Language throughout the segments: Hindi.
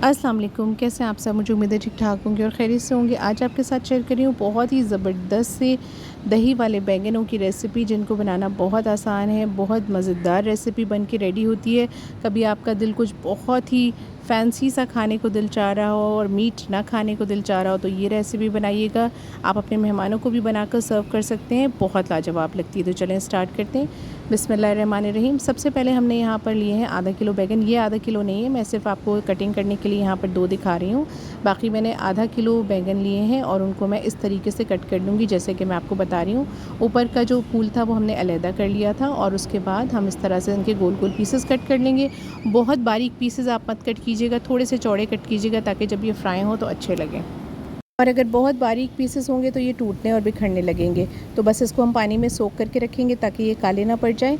अस्सलाम वालेकुम, कैसे हैं आप सब। मुझे उम्मीद है ठीक ठाक होंगे और खैरियत से होंगे। आज आपके साथ शेयर कर रही हूँ बहुत ही ज़बरदस्त से दही वाले बैंगनों की रेसिपी, जिनको बनाना बहुत आसान है। बहुत मज़ेदार रेसिपी बन के रेडी होती है। कभी आपका दिल कुछ बहुत ही फैंसी सा खाने को दिल चाह रहा हो और मीट ना खाने को दिल चाह रहा हो, तो ये रेसिपी बनाइएगा। आप अपने मेहमानों को भी बनाकर सर्व कर सकते हैं, बहुत लाजवाब लगती है। तो चलें स्टार्ट करते हैं। बिस्मिल्लाहिर्रहमानिर्रहीम। सबसे पहले हमने यहाँ पर लिए हैं आधा किलो बैंगन। ये आधा किलो नहीं है, मैं सिर्फ आपको कटिंग करने के लिए यहाँ पर 2 दिखा रही हूँ। बाकी मैंने आधा किलो बैंगन लिए हैं और उनको मैं इस तरीके से कट कर लूँगी जैसे कि मैं आपको बता रही हूँ। ऊपर का जो फूल था वो हमने अलहदा कर लिया था और उसके बाद हम इस तरह से इनके गोल गोल पीसेस कट कर लेंगे। बहुत बारीक पीसेस आप मत कट कीजिएगा, थोड़े से चौड़े कट कीजिएगा ताकि जब ये फ्राई हो तो अच्छे लगें। और अगर बहुत बारीक पीसेस होंगे तो ये टूटने और बिखरने लगेंगे। तो बस इसको हम पानी में सोख करके रखेंगे ताकि ये काले ना पड़ जाएं।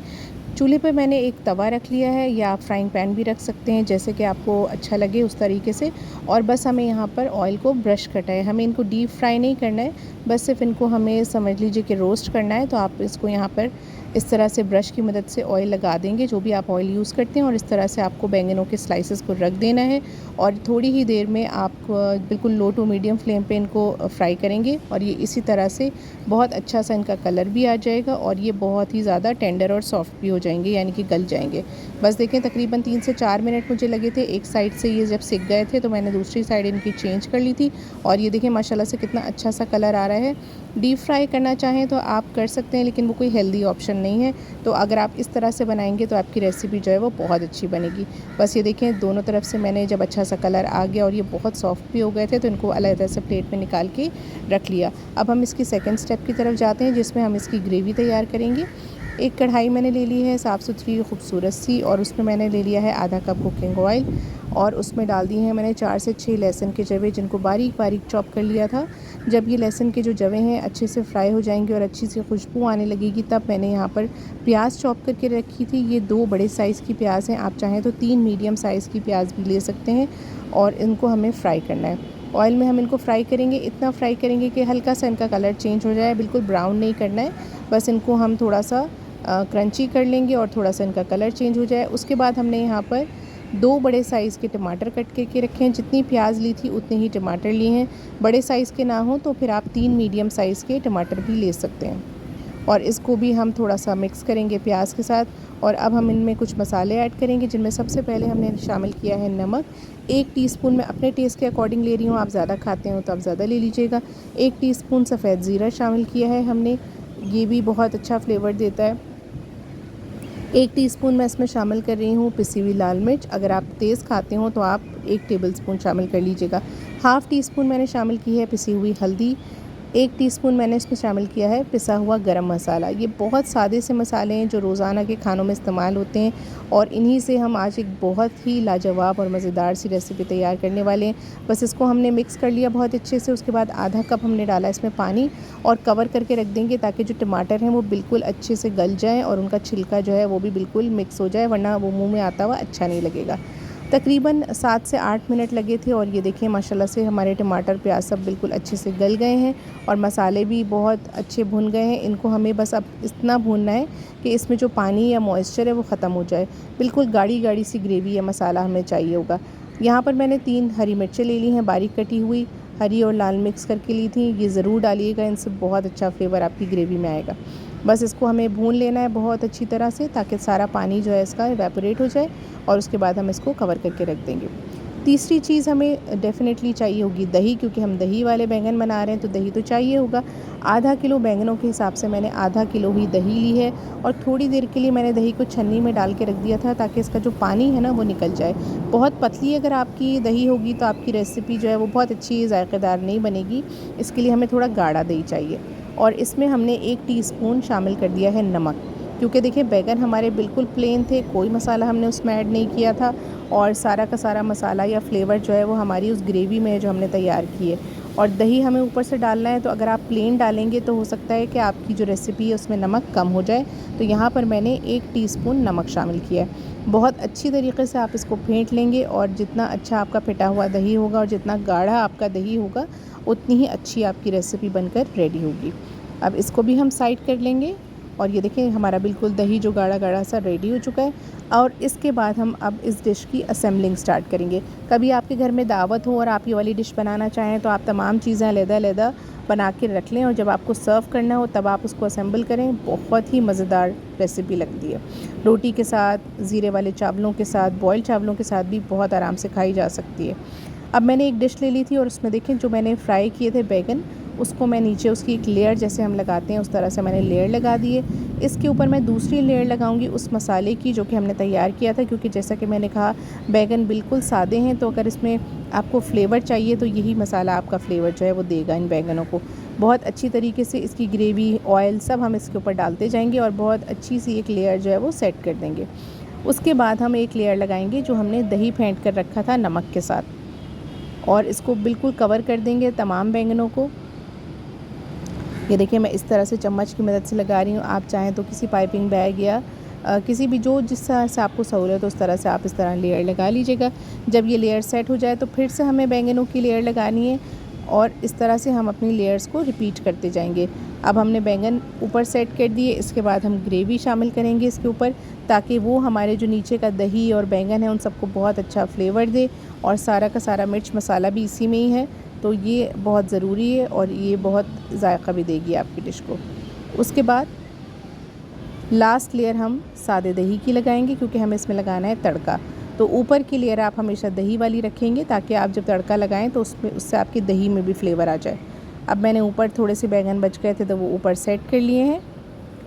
चूल्हे पे मैंने एक तवा रख लिया है, या आप फ्राइंग पैन भी रख सकते हैं, जैसे कि आपको अच्छा लगे उस तरीके से। और बस हमें यहाँ पर ऑयल को ब्रश करना है। हमें इनको डीप फ्राई नहीं करना है, बस सिर्फ इनको हमें समझ लीजिए कि रोस्ट करना है। तो आप इसको यहाँ पर इस तरह से ब्रश की मदद से ऑयल लगा देंगे, जो भी आप ऑयल यूज़ करते हैं, और इस तरह से आपको बैंगनों के स्लाइसेस को रख देना है। और थोड़ी ही देर में आप बिल्कुल लो टू मीडियम फ्लेम पे इनको फ्राई करेंगे और ये इसी तरह से बहुत अच्छा सा इनका कलर भी आ जाएगा और ये बहुत ही ज़्यादा टेंडर और सॉफ्ट भी हो जाएंगे, यानी कि गल जाएंगे। बस देखें, तकरीबन 3 से 4 मिनट मुझे लगे थे। एक साइड से ये जब सिक गए थे तो मैंने दूसरी साइड इनकी चेंज कर ली थी और ये देखें माशाल्लाह से कितना अच्छा सा कलर आ रहा है। डीप फ्राई करना चाहें तो आप कर सकते हैं, लेकिन वो कोई हेल्दी ऑप्शन नहीं है। तो अगर आप इस तरह से बनाएंगे तो आपकी रेसिपी जो है वो बहुत अच्छी बनेगी। बस ये देखें, दोनों तरफ से मैंने जब अच्छा सा कलर आ गया और ये बहुत सॉफ्ट भी हो गए थे तो इनको अलग से प्लेट में निकाल के रख लिया। अब हम इसकी सेकंड स्टेप की तरफ जाते हैं, जिसमें हम इसकी ग्रेवी तैयार करेंगे। एक कढ़ाई मैंने ले ली है साफ़ सुथरी खूबसूरत सी, और उसमें मैंने ले लिया है आधा कप कुकिंग ऑयल और उसमें डाल दिए हैं मैंने 4 से 6 लहसुन के जवे, जिनको बारीक बारीक चॉप कर लिया था। जब ये लहसुन के जो जवे हैं अच्छे से फ्राई हो जाएंगे और अच्छी सी खुशबू आने लगेगी, तब मैंने यहाँ पर प्याज चॉप करके रखी थी। ये 2 बड़े साइज़ की प्याज हैं, आप चाहें तो 3 मीडियम साइज़ की प्याज भी ले सकते हैं। और इनको हमें फ्राई करना है। ऑयल में हम इनको फ्राई करेंगे, इतना फ्राई करेंगे कि हल्का सा इनका कलर चेंज हो जाए। बिल्कुल ब्राउन नहीं करना है, बस इनको हम थोड़ा सा क्रंची कर लेंगे और थोड़ा सा इनका कलर चेंज हो जाए। उसके बाद हमने यहाँ पर 2 बड़े साइज़ के टमाटर कट करके रखे हैं। जितनी प्याज ली थी उतने ही टमाटर लिए हैं। बड़े साइज़ के ना हो तो फिर आप 3 मीडियम साइज़ के टमाटर भी ले सकते हैं। और इसको भी हम थोड़ा सा मिक्स करेंगे प्याज के साथ। और अब हम इनमें कुछ मसाले ऐड करेंगे, जिनमें सबसे पहले हमने शामिल किया है नमक। 1 टीस्पून मैं अपने टेस्ट के अकॉर्डिंग ले रही हूँ, आप ज़्यादा खाते हो तो आप ज़्यादा ले लीजिएगा। 1 टीस्पून सफ़ेद ज़ीरा शामिल किया है हमने, ये भी बहुत अच्छा फ्लेवर देता है। 1 टीस्पून मैं इसमें शामिल कर रही हूँ पिसी हुई लाल मिर्च। अगर आप तेज़ खाते हो तो आप 1 टेबलस्पून शामिल कर लीजिएगा। हाफ़ टी स्पून मैंने शामिल की है पिसी हुई हल्दी। 1 टीस्पून मैंने इसमें शामिल किया है पिसा हुआ गरम मसाला। ये बहुत सादे से मसाले हैं जो रोज़ाना के खानों में इस्तेमाल होते हैं, और इन्हीं से हम आज एक बहुत ही लाजवाब और मज़ेदार सी रेसिपी तैयार करने वाले हैं। बस इसको हमने मिक्स कर लिया बहुत अच्छे से। उसके बाद आधा कप हमने डाला इसमें पानी और कवर करके रख देंगे, ताकि जो टमाटर हैं वो बिल्कुल अच्छे से गल जाएँ और उनका छिलका जो है वो भी बिल्कुल मिक्स हो जाए, वरना वो मुँह में आता हुआ अच्छा नहीं लगेगा। तकरीबन 7 से 8 मिनट लगे थे और ये देखिए माशाल्लाह से हमारे टमाटर प्याज सब बिल्कुल अच्छे से गल गए हैं और मसाले भी बहुत अच्छे भुन गए हैं। इनको हमें बस अब इतना भूनना है कि इसमें जो पानी या मॉइस्चर है वो ख़त्म हो जाए। बिल्कुल गाढ़ी गाढ़ी सी ग्रेवी या मसाला हमें चाहिए होगा। यहाँ पर मैंने 3 हरी मिर्चें ले ली हैं, बारीक कटी हुई, हरी और लाल मिक्स करके ली थी। ये ज़रूर डालिएगा, इनसे बहुत अच्छा फ्लेवर आपकी ग्रेवी में आएगा। बस इसको हमें भून लेना है बहुत अच्छी तरह से, ताकि सारा पानी जो है इसका इवेपोरेट हो जाए, और उसके बाद हम इसको कवर करके रख देंगे। तीसरी चीज़ हमें डेफ़िनेटली चाहिए होगी दही, क्योंकि हम दही वाले बैंगन बना रहे हैं तो दही तो चाहिए होगा। आधा किलो बैंगनों के हिसाब से मैंने आधा किलो ही दही ली है, और थोड़ी देर के लिए मैंने दही को छन्नी में डाल के रख दिया था ताकि इसका जो पानी है ना वो निकल जाए। बहुत पतली अगर आपकी दही होगी तो आपकी रेसिपी जो है वो बहुत अच्छी ज़ायक़ेदार नहीं बनेगी। इसके लिए हमें थोड़ा गाढ़ा दही चाहिए। और इसमें हमने 1 टीस्पून शामिल कर दिया है नमक, क्योंकि देखिए बैंगन हमारे बिल्कुल प्लेन थे, कोई मसाला हमने उसमें ऐड नहीं किया था, और सारा का सारा मसाला या फ्लेवर जो है वो हमारी उस ग्रेवी में है जो हमने तैयार की है। और दही हमें ऊपर से डालना है, तो अगर आप प्लेन डालेंगे तो हो सकता है कि आपकी जो रेसिपी है उसमें नमक कम हो जाए। तो यहाँ पर मैंने 1 टीस्पून नमक शामिल किया है। बहुत अच्छी तरीके से आप इसको फेंट लेंगे, और जितना अच्छा आपका फेंटा हुआ दही होगा और जितना गाढ़ा आपका दही होगा, उतनी ही अच्छी आपकी रेसिपी बनकर रेडी होगी। अब इसको भी हम साइड कर लेंगे। और ये देखें हमारा बिल्कुल दही जो गाढ़ा गाढ़ा सा रेडी हो चुका है। और इसके बाद हम अब इस डिश की असेंबलिंग स्टार्ट करेंगे। कभी आपके घर में दावत हो और आप ये वाली डिश बनाना चाहें तो आप तमाम चीज़ें अलग-अलग बना के रख लें और जब आपको सर्व करना हो तब आप उसको असेंबल करें। बहुत ही मज़ेदार रेसिपी लगती है। रोटी के साथ, ज़ीरे वाले चावलों के साथ, बॉइल्ड चावलों के साथ भी बहुत आराम से खाई जा सकती है। अब मैंने एक डिश ले ली थी और उसमें देखें जो मैंने फ्राई किए थे बैगन, उसको मैं नीचे उसकी एक लेयर जैसे हम लगाते हैं उस तरह से मैंने लेयर लगा दी है। इसके ऊपर मैं दूसरी लेयर लगाऊंगी उस मसाले की जो कि हमने तैयार किया था, क्योंकि जैसा कि मैंने कहा बैगन बिल्कुल सादे हैं, तो अगर इसमें आपको फ्लेवर चाहिए तो यही मसाला आपका फ्लेवर जो है वो देगा इन बैगनों को। बहुत अच्छी तरीके से इसकी ग्रेवी, ऑयल सब हम इसके ऊपर डालते जाएंगे और बहुत अच्छी सी एक लेयर जो है वो सेट कर देंगे। उसके बाद हम एक लेयर लगाएंगे जो हमने दही फेंट कर रखा था नमक के साथ, और इसको बिल्कुल कवर कर देंगे तमाम बैंगनों को। ये देखिए मैं इस तरह से चम्मच की मदद से लगा रही हूँ। आप चाहें तो किसी पाइपिंग बैग या किसी भी जो जिस तरह से आपको सहूलत हो उस तरह से आप इस तरह लेयर लगा लीजिएगा। जब ये लेयर सेट हो जाए तो फिर से हमें बैंगनों की लेयर लगानी है और इस तरह से हम अपनी लेयर्स को रिपीट करते जाएंगे। अब हमने बैंगन ऊपर सेट कर दिए, इसके बाद हम ग्रेवी शामिल करेंगे इसके ऊपर, ताकि वो हमारे जो नीचे का दही और बैंगन है उन सबको बहुत अच्छा फ्लेवर दे, और सारा का सारा मिर्च मसाला भी इसी में ही है, तो ये बहुत ज़रूरी है और ये बहुत जायका भी देगी आपकी डिश को। उसके बाद लास्ट लेयर हम सादे दही की लगाएंगे, क्योंकि हमें इसमें लगाना है तड़का। तो ऊपर की लेयर आप हमेशा दही वाली रखेंगे ताकि आप जब तड़का लगाएं तो उससे आपकी दही में भी फ्लेवर आ जाए। अब मैंने ऊपर थोड़े से बैंगन बच गए थे तो वो ऊपर सेट कर लिए हैं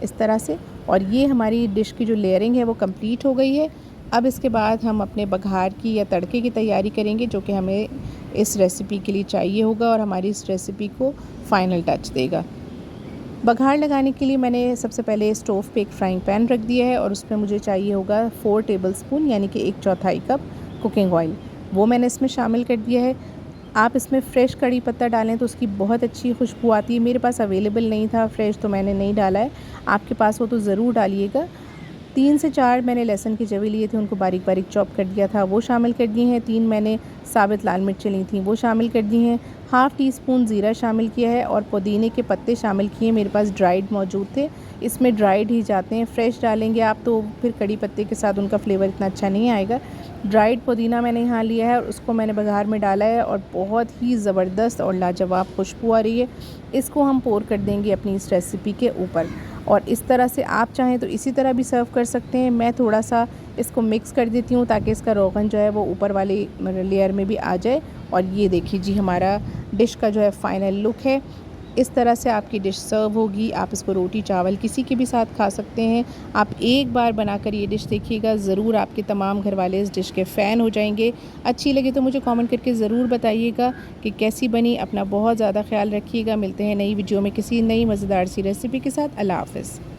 इस तरह से, और ये हमारी डिश की जो लेयरिंग है वो कंप्लीट हो गई है। अब इसके बाद हम अपने बघार की या तड़के की तैयारी करेंगे, जो कि हमें इस रेसिपी के लिए चाहिए होगा और हमारी इस रेसिपी को फ़ाइनल टच देगा। बघार लगाने के लिए मैंने सबसे पहले स्टोव पे एक फ्राइंग पैन रख दिया है और उसमें मुझे चाहिए होगा 4 टेबलस्पून यानी कि 1/4 कप कुकिंग ऑयल, वो मैंने इसमें शामिल कर दिया है। आप इसमें फ़्रेश कड़ी पत्ता डालें तो उसकी बहुत अच्छी खुशबू आती है। मेरे पास अवेलेबल नहीं था फ्रेश तो मैंने नहीं डाला है, आपके पास हो तो ज़रूर डालिएगा। 3 से 4 मैंने लहसुन के जवे लिए थे, उनको बारीक बारीक चॉप कर दिया था, वो शामिल कर दिए हैं। 3 मैंने साबित लाल मिर्चें ली थी, वो शामिल कर दी हैं। हाफ़ टी स्पून ज़ीरा शामिल किया है और पुदीने के पत्ते शामिल किए। मेरे पास ड्राइड मौजूद थे, इसमें ड्राइड ही जाते हैं, फ्रेश डालेंगे आप तो फिर कड़ी पत्ते के साथ उनका फ्लेवर इतना अच्छा नहीं आएगा। ड्राइड पुदीना मैंने यहाँ लिया है और उसको मैंने बघार में डाला है और बहुत ही ज़बरदस्त और लाजवाब खुशबू आ रही है। इसको हम पोर कर देंगे अपनी इस रेसिपी के ऊपर, और इस तरह से आप चाहें तो इसी तरह भी सर्व कर सकते हैं। मैं थोड़ा सा इसको मिक्स कर देती हूँ ताकि इसका रोगन जो है वो ऊपर वाली लेयर में भी आ जाए। और ये देखिए जी हमारा डिश का जो है फ़ाइनल लुक है। इस तरह से आपकी डिश सर्व होगी। आप इसको रोटी चावल किसी के भी साथ खा सकते हैं। आप एक बार बनाकर ये डिश देखिएगा, ज़रूर आपके तमाम घर वाले इस डिश के फ़ैन हो जाएंगे। अच्छी लगे तो मुझे कमेंट करके ज़रूर बताइएगा कि कैसी बनी। अपना बहुत ज़्यादा ख्याल रखिएगा। मिलते हैं नई वीडियो में किसी नई मज़ेदार सी रेसिपी के साथ। अल्लाह हाफ़िज़।